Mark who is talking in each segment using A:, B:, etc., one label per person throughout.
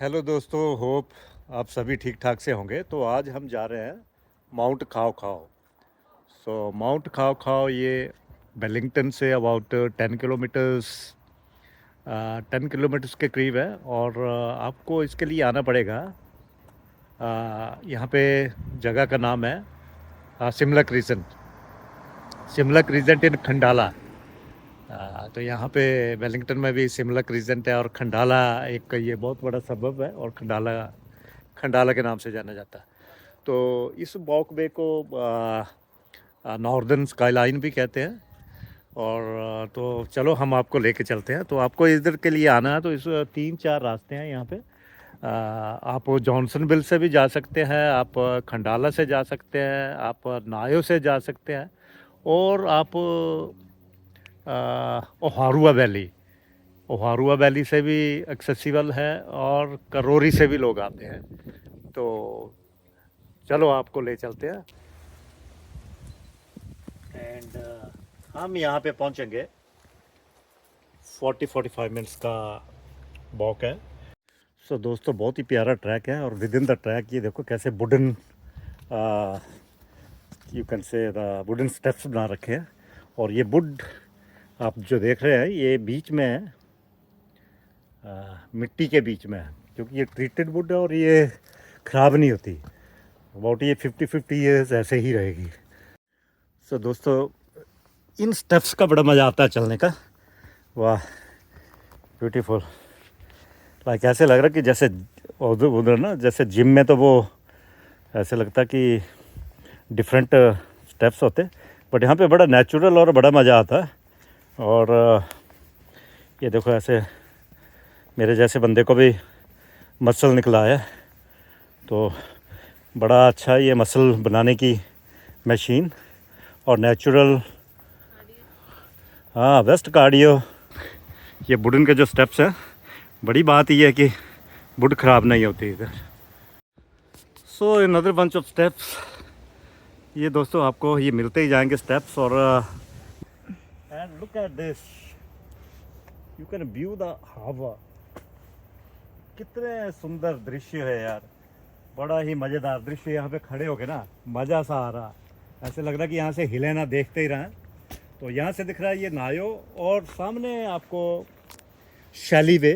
A: Hello दोस्तों, hope आप सभी ठीक ठाक से होंगे। तो आज हम जा रहे हैं माउंट खाओ खाओ। माउंट खाओ खाओ ये Wellington say about 10 kilometres 10 kilometres के करीब है। और आपको इसके लिए आना पड़ेगा। यहाँ पे जगह का नाम है शिमला क्रीजेंट इन खंडाला। तो यहाँ पे वेलिंगटन में भी शिमला क्रीजेंट है और खंडाला एक ये बहुत बड़ा सबब है, और खंडाला खंडाला के नाम से जाना जाता है। तो इस वॉकवे को नॉर्दर्न स्काईलाइन भी कहते हैं। और तो चलो हम आपको लेके चलते हैं। तो आपको इधर के लिए आना है तो इस 3-4 रास्ते हैं यहाँ पे। आप जॉनसनविल से भी जा सकते हैं, आप खंडाला से जा सकते हैं, आप नायो से जा सकते हैं, और आप ओहारुआ वैली से भी एक्सेसिबल है, और करोरी से भी लोग आते हैं। तो चलो आपको ले चलते हैं। एंड हम यहाँ पे पहुँचेंगे 40-45 मिनट्स का वॉक है। दोस्तों बहुत ही प्यारा ट्रैक है, और विद इन द ट्रैक ये देखो कैसे wooden you can say wooden steps बना रखे हैं। और ये वुड आप जो देख रहे हैं ये बीच में है, मिट्टी के बीच में है, क्योंकि ये ट्रीटेड वुड है और ये ख़राब नहीं होती। अबाउट ये 50-50 ईयर्स ऐसे ही रहेगी। दोस्तों इन स्टेप्स का बड़ा मज़ा आता है चलने का। वाह ब्यूटीफुल। लाइक ऐसे लग रहा है कि जैसे उधर ना, जैसे जिम में तो वो ऐसे लगता कि डिफरेंट स्टेप्स होते, बट यहाँ पे बड़ा नेचुरल और बड़ा मज़ा आता है। और ये देखो ऐसे मेरे जैसे बंदे को भी मसल निकला है, तो बड़ा अच्छा ये मसल बनाने की मशीन और नेचुरल बेस्ट कार्डियो। ये वुडन के जो स्टेप्स हैं, बड़ी बात ये है कि वुड ख़राब नहीं होती इधर। अनदर बंच ऑफ स्टेप्स, ये दोस्तों आपको ये मिलते ही जाएंगे स्टेप्स। और and look at this, you can view the हवा। कितने सुंदर दृश्य है यार, बड़ा ही मज़ेदार दृश्य। यहाँ पे खड़े हो के ना मज़ा सा आ रहा, ऐसे लग रहा कि यहाँ से हिले ना, देखते ही रहें। तो यहाँ से दिख रहा है ये नायो, और सामने आपको शैली वे,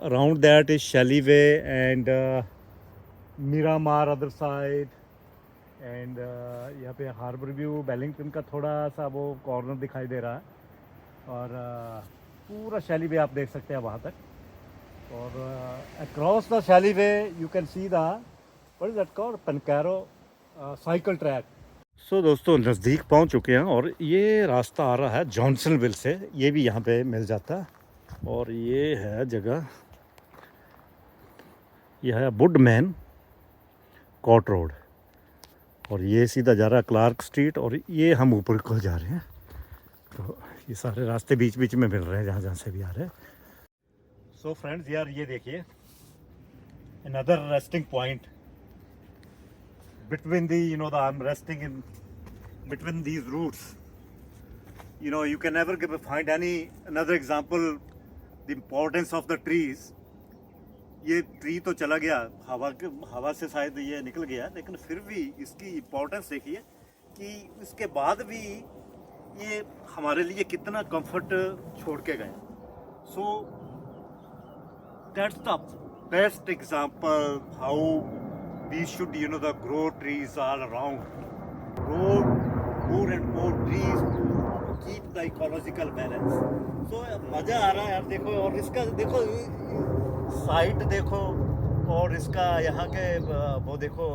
A: अराउंड दैट इज शैली way and Miramar other side. And यहाँ पे हार्बर व्यू वेलिंगटन का थोड़ा सा वो कॉर्नर दिखाई दे रहा है, और पूरा शैली वे आप देख सकते हैं वहाँ तक। और across the Shelly Bay you can see the what is that called, Pencarrow cycle track. दोस्तों नज़दीक पहुँच चुके हैं, और ये रास्ता आ रहा है जॉनसनविल से, ये भी यहाँ पे मिल जाता है। और ये है जगह, यह है वुडमैन कोर्ट रोड, और ये सीधा जा रहा है क्लार्क स्ट्रीट, और ये हम ऊपर को जा रहे हैं। तो ये सारे रास्ते बीच बीच में मिल रहे हैं जहाँ जहाँ से भी आ रहे हैं। फ्रेंड्स यार ये देखिए, another resting point between the I'm resting in between these roots. You can never find another example the importance of the trees. ये ट्री तो चला गया, हवा से शायद ये निकल गया, लेकिन फिर भी इसकी इम्पोर्टेंस देखिए कि इसके बाद भी ये हमारे लिए कितना कंफर्ट छोड़ के गए। That's the best example how we should grow trees all around, grow more and more trees to keep the ecological balance. मज़ा आ रहा है यार, देखो। और इसका देखो साइट देखो, और इसका यहाँ के वो देखो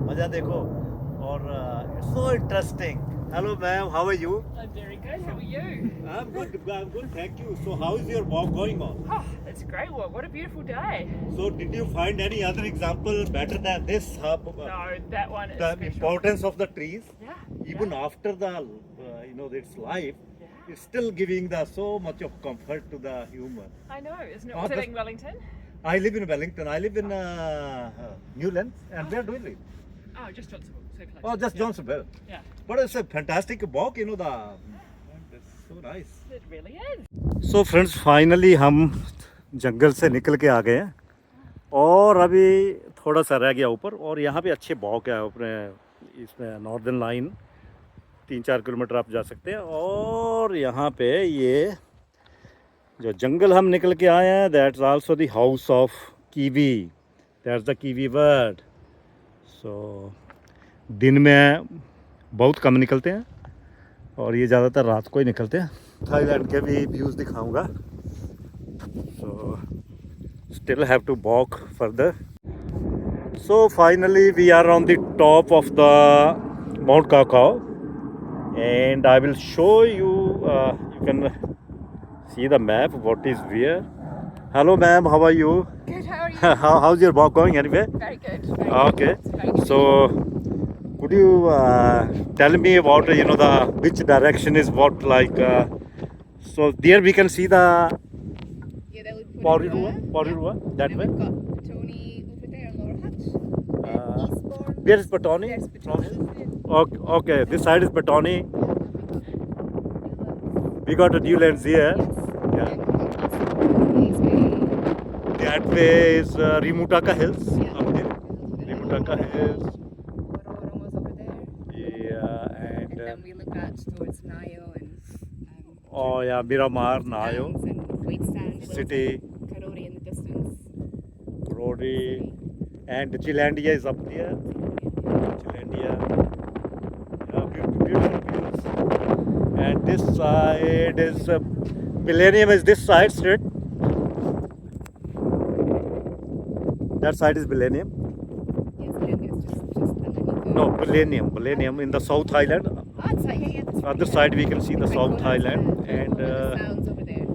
A: मज़ा देखो। और it's so interesting. Hello ma'am, how are you?
B: I'm very good. How are you?
A: I'm good, thank you. So how is your walk going on?
B: Oh, it's a great walk. What a beautiful day.
A: So did you find any other example better than this?
B: No, that one is
A: The
B: special.
A: importance of the trees,
B: Yeah.
A: even after the its life,
B: Yeah.
A: it's still giving the so much of comfort to the human.
B: I know, isn't it?
A: Oh,
B: Was it
A: that's-
B: in Wellington?
A: I live in Wellington. I live in Newlands, and where do you live?
B: Oh, just Johnsonville. So close.
A: Oh, just
B: Yeah.
A: Johnsonville.
B: Yeah,
A: But it's a fantastic walk. It's so nice.
B: it really is.
A: Friends finally हम जंगल से निकल के आ गए हैं और अभी थोड़ा सा रह गया ऊपर। और यहाँ पे अच्छे बॉक है अपने इसमें नॉर्दर्न लाइन 3-4 किलोमीटर आप जा सकते हैं। और यहाँ पे ये जो जंगल हम निकल के आए हैं that's also the house of kiwi, that's the kiwi bird. So दिन में बहुत कम निकलते हैं और ये ज़्यादातर रात को ही निकलते हैं। थाईलैंड के भी व्यूज़ दिखाऊंगा। So still have to walk further. So finally we are on the top of the mount Kaukau and I will show you, you can see the map what is where. Hello ma'am, how are you?
B: Good, how are you?
A: How's your walk going anyway?
B: Very good. Very
A: Okay,
B: good. Very good.
A: so could you tell me about the which direction is what like so there we can see the
C: Yeah, that would put
A: Porirua that way.
C: We've got Petone over there, Laurel Hutch. And Eastbourne.
A: Where is Petone?
C: There's
A: From
C: Petone.
A: here? Okay, this side is Petone. We got a Newlands here. Yeah. That way is Rimutaka Hills up there. Rimutaka Hills.
C: Waroromo's over there.
A: Yeah,
C: And
A: and
C: then we look out towards Nayo and
A: oh yeah, Miramar, Nayo,
C: Downs and Waitstand.
A: City,
C: Karori in the distance.
A: Rodi, and Chilandia is up there. Chilandia. Yeah, beautiful views. And this side is Millennium is this side straight. That side is Millennium.
C: Yes, Millennium is just underneath the...
A: No, Millennium in the South Island.
C: Oh, it's like, yeah, that's
A: Other side we can see the South
C: Kaikoura's
A: Island
C: there.
A: and
C: All the sounds over there.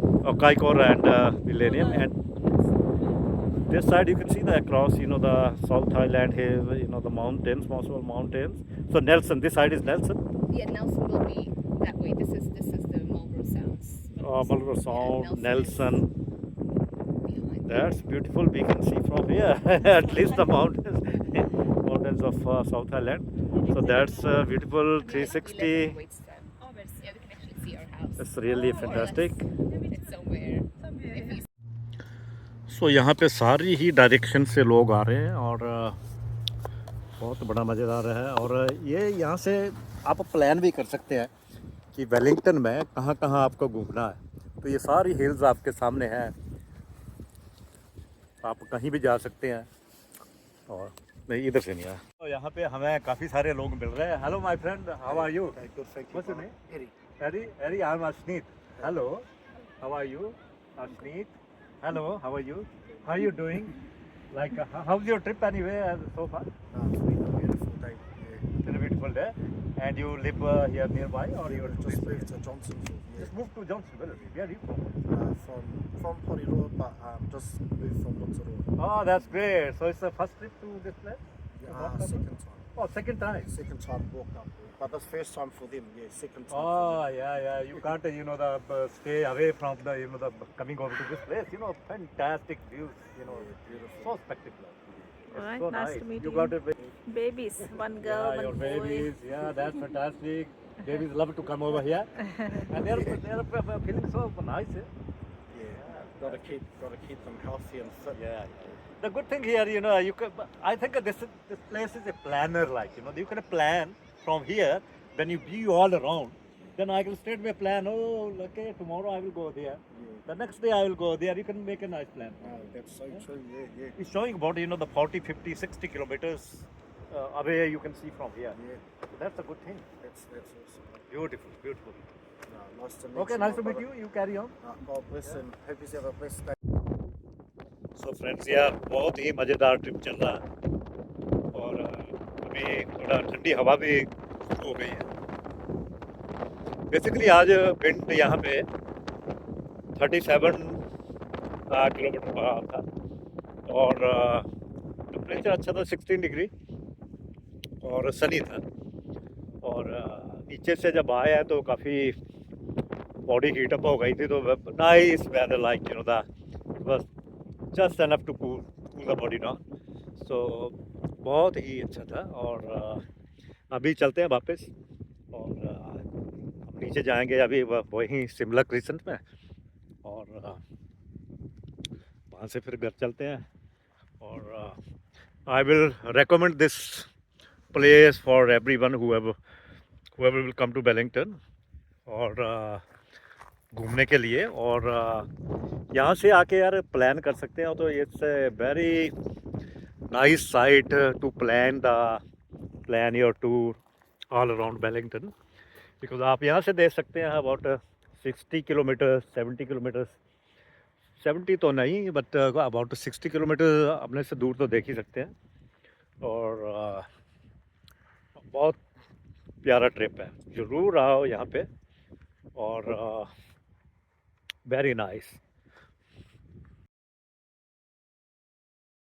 A: Kaikoura and Millennium. And this side you can see the across, the South Island here, the mountains, Moswell Mountains. So Nelson, this side is Nelson.
C: Yeah, Nelson will be that way. This is the Marlborough Sounds.
A: Marlborough Sound,
C: Yeah,
A: Nelson.
C: Beeline.
A: That's beautiful. We can see from here at least the mountains of South Island. So that's beautiful
C: We live
A: 360.
C: in Waitstand. Oh, but yeah, we can actually see our house.
A: It's really fantastic.
C: It's somewhere. If you
A: सो यहाँ पे सारी ही direction से लोग आ रहे हैं और बहुत बड़ा मज़ेदार है। और ये यहाँ से आप प्लान भी कर सकते हैं कि वेलिंगटन में कहाँ कहाँ आपको घूमना है। तो ये सारी हिल्स आपके सामने हैं, आप कहीं भी जा सकते हैं। और नहीं इधर से नहीं आया। तो यहाँ पे हमें काफ़ी सारे लोग मिल रहे हैं। Hello my friend, how are you? What's your name? Eri, I'm Ashneet. Hello, how are you? Ashneet. Hello, how are you? How are you doing? Like, how's your trip anyway so far?
D: It's been a beautiful day. Yeah.
A: It's a beautiful day. And you live here nearby or you're
D: Just moved to Johnsonville.
A: Just moved to Johnsonville. Where are you from?
D: From Porirua, but just moved from Rotorua.
A: Oh, that's great. So it's the first trip to this place?
D: Second time.
A: Oh, second time.
D: Second time walked up here. But that's first time for them. Yeah, second time.
A: Oh, yeah. You can't, stay away from the coming over to this place. Fantastic views.
D: Beautiful.
A: So spectacular. It's
E: Alright,
A: so
E: nice to meet
A: you.
E: you.
A: Got it.
E: Babies, one girl,
A: Yeah, your
E: one boy.
A: babies. Yeah, that's fantastic. Babies love to come over here, and they're feeling so nice.
D: Yeah. Gotta keep them healthy and fit.
A: Yeah. The good thing here, you can. I think this place is a planner. Like you can plan from here. When you be all around, then I will straight away plan. Oh, okay, tomorrow I will go there. The next day I will go there. You can make a nice plan.
D: Oh, that's so true. Yeah.
A: It's showing about the 40, 50, 60 kilometers away. You can see from here.
D: Yeah.
A: So that's a good thing.
D: That's awesome.
A: Beautiful.
D: No, nice to meet
A: Okay,
D: you.
A: nice to
D: my
A: meet
D: brother.
A: you. You carry on.
D: God bless and hope you have a blessed day.
A: So friends यार बहुत ही मज़ेदार trip चल रहा है और अभी थोड़ा ठंडी हवा भी हो गई है। बेसिकली आज विंड यहाँ पे 37 किलोमीटर पर आ था और टेम्परेचर अच्छा था 16 डिग्री और सनी था। और नीचे से जब आया तो काफ़ी बॉडी हीट अप हो गई थी। तो नाइस वेदर लाइक बस just enough to cool the body down. So बहुत ही अच्छा था। और अभी चलते हैं वापस और हम नीचे जाएंगे अभी वहीं शिमला क्रिसेंट में और यहाँ से फिर घर चलते हैं और I will recommend this place for everyone whoever will come to Wellington और घूमने के लिए। और यहाँ से आके यार प्लान कर सकते हैं, तो it's a very nice site to plan your tour all around Wellington, because आप यहाँ से देख सकते हैं अबाउट 60 किलोमीटर 70 किलोमीटर 70 तो नहीं बट अबाउट 60 किलोमीटर अपने से दूर तो देख ही सकते हैं। और बहुत प्यारा ट्रिप है, ज़रूर आओ यहाँ पे और वेरी नाइस।